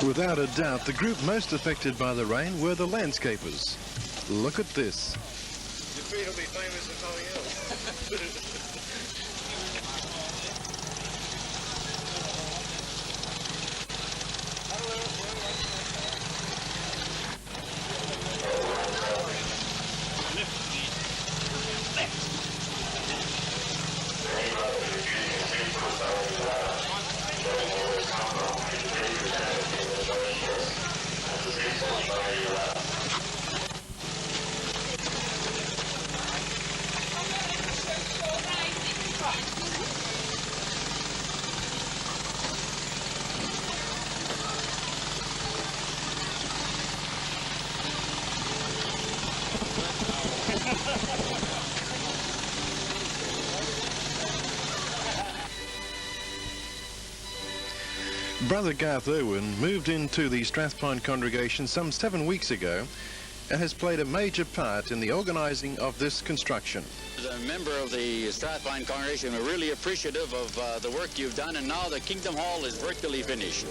Without a doubt, the group most affected by the rain were the landscapers. Look at this. Your feet will be famous in Holly Hill. Brother Garth Irwin moved into the Strathpine congregation some 7 weeks ago and has played a major part in the organising of this construction. As a member of the Strathpine congregation, we're really appreciative of the work you've done, and now the Kingdom Hall is virtually finished.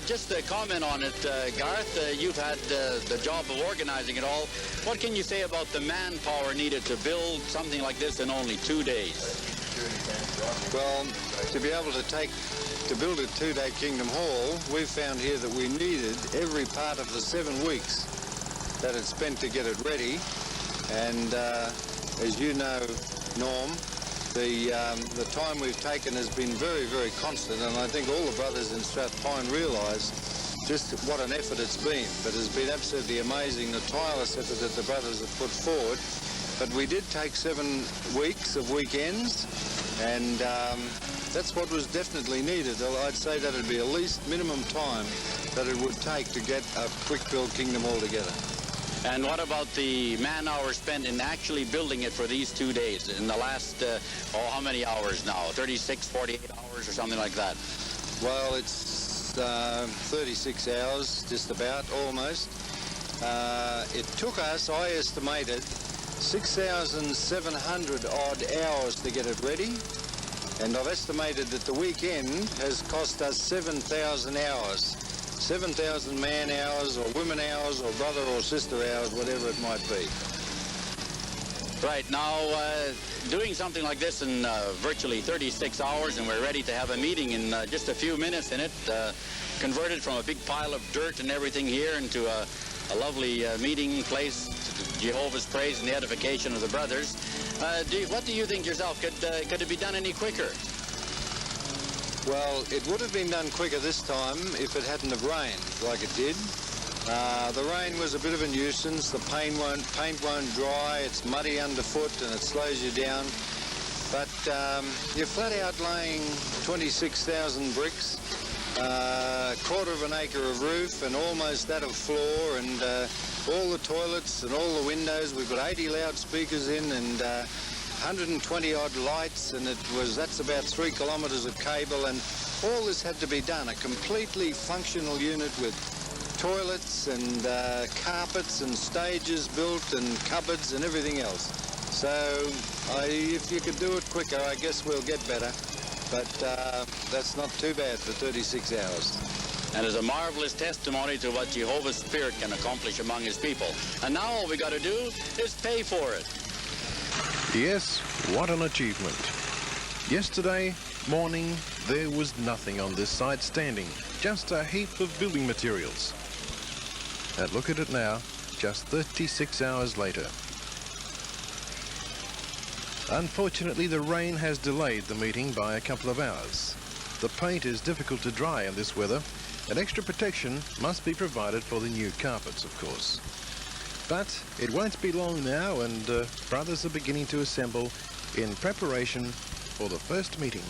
Just a comment on it, Garth, you've had the job of organising it all. What can you say about the manpower needed to build something like this in only 2 days? Well, to be able to build a 2-day Kingdom Hall, we found here that we needed every part of the 7 weeks that it spent to get it ready. And as you know, Norm, the time we've taken has been very, very constant, and I think all the brothers in Strathpine realise just what an effort it's been. But it's been absolutely amazing, the tireless effort that the brothers have put forward. But we did take 7 weeks of weekends, and that's what was definitely needed. I'd say that would be at least minimum time that it would take to get a quick-build Kingdom Hall together. And what about the man-hours spent in actually building it for these 2 days? In the last, how many hours now? 36, 48 hours or something like that? Well, it's 36 hours, just about, almost. It took us, I estimated, 6,700 odd hours to get it ready. And I've estimated that the weekend has cost us 7,000 hours. 7,000 man hours or women hours or brother or sister hours, whatever it might be. Right, now doing something like this in virtually 36 hours, and we're ready to have a meeting in just a few minutes in it, converted from a big pile of dirt and everything here into a lovely meeting place, Jehovah's praise and the edification of the brothers. What do you think yourself? Could it be done any quicker? Well, it would have been done quicker this time if it hadn't have rained like it did. The rain was a bit of a nuisance. The paint won't dry. It's muddy underfoot and it slows you down. But you're flat out laying 26,000 bricks, quarter of an acre of roof and almost that of floor, and all the toilets and all the windows. We've got 80 loudspeakers in and 120 odd lights, and that's about 3 kilometres of cable, and all this had to be done. A completely functional unit with toilets and carpets and stages built and cupboards and everything else. So if you could do it quicker, I guess we'll get better. But that's not too bad for 36 hours. And it's a marvelous testimony to what Jehovah's Spirit can accomplish among his people. And now all we got to do is pay for it. Yes, what an achievement. Yesterday morning, there was nothing on this site standing, just a heap of building materials. And look at it now, just 36 hours later. Unfortunately, the rain has delayed the meeting by a couple of hours. The paint is difficult to dry in this weather, and extra protection must be provided for the new carpets, of course. But it won't be long now, and brothers are beginning to assemble in preparation for the first meeting.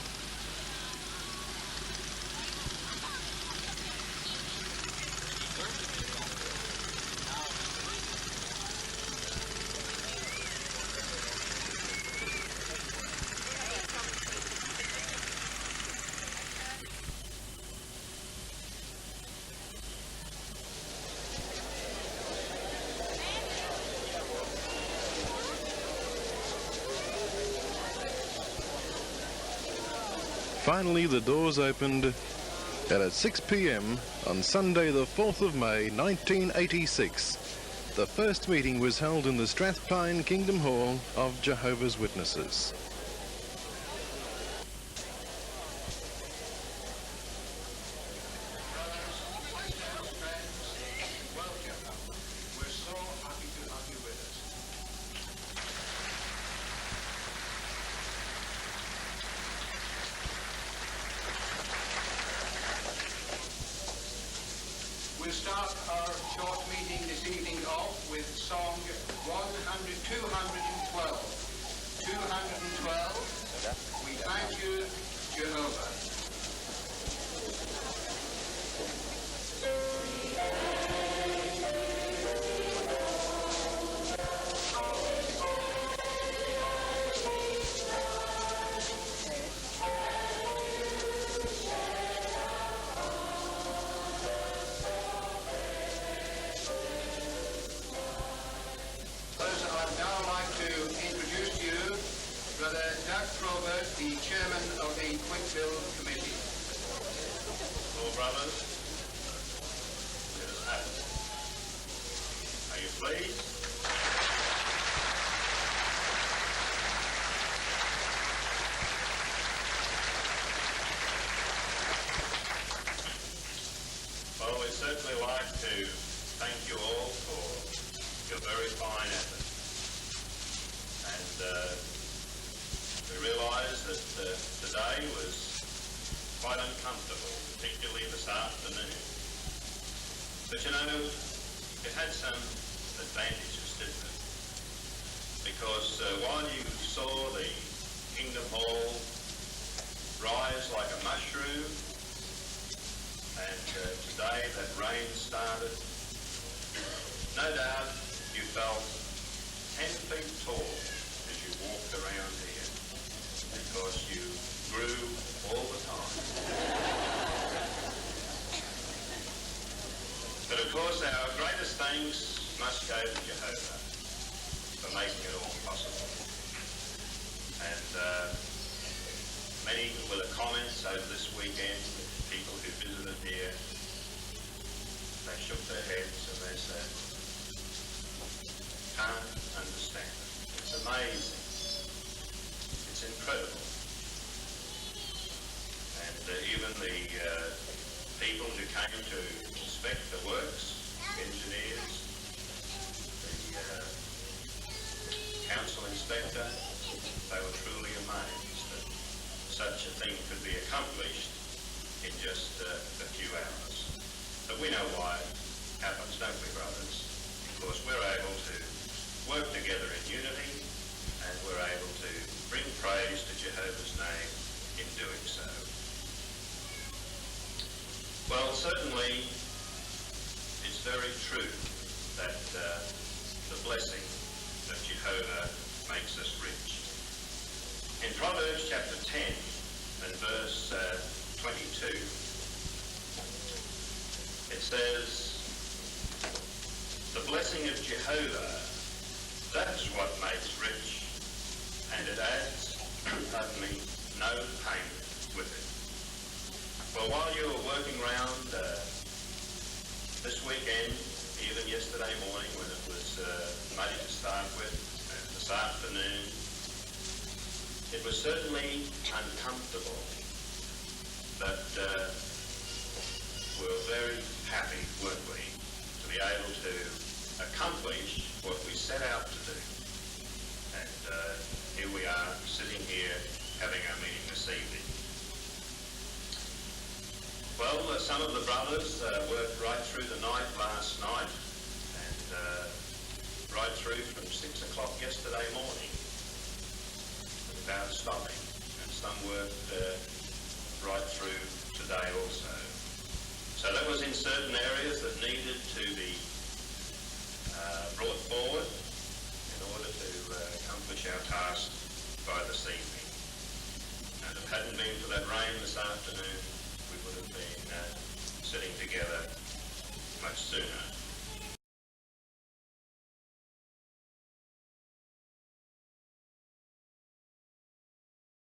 Finally, the doors opened And at 6 p.m. on Sunday the 4th of May 1986, the first meeting was held in the Strathpine Kingdom Hall of Jehovah's Witnesses. We'll start our short meeting this evening off with song 212. 212, We Thank You, Jehovah. The chairman of the Quick Build Committee. Hello, brothers. Let us have it. Are you pleased? Well, we'd certainly like to thank you all for your very fine effort. And we realise that today was quite uncomfortable, particularly this afternoon. But you know, it had some advantages, didn't it? Because while you saw the Kingdom Hall rise like a mushroom, and today that rain started, no doubt you felt 10 feet tall as you walked around here, because you grew all the time. But of course, our greatest thanks must go to Jehovah for making it all possible. And many were the comments over this weekend, people who visited here, they shook their heads and they said, can't understand it. It's amazing. It's incredible. And even the people who came to inspect the works, engineers, the council inspector, they were truly amazed that such a thing could be accomplished in just a few hours. But we know why it happens, don't we, brothers? Because we're able to work together in unity, and we're able to bring praise to Jehovah's name in doing so. Well, certainly it's very true that the blessing of Jehovah makes us rich. In Proverbs chapter 10 and verse 22, it says, the blessing of Jehovah, that's what makes rich, and it adds, pardon me, no payment with it. Well, while you were working around this weekend, even yesterday morning when it was muddy to start with, and this afternoon, it was certainly uncomfortable, but we were very happy, weren't we, to be able to accomplish what we set out to do. And here we are, sitting here, having our meeting this evening. Well, some of the brothers worked right through the night last night, and right through from 6 o'clock yesterday morning, without stopping. And some worked right through today also. So that was in certain areas that needed to be brought forward in order to accomplish our task by this evening. And if it hadn't been for that rain this afternoon, we would have been sitting together much sooner.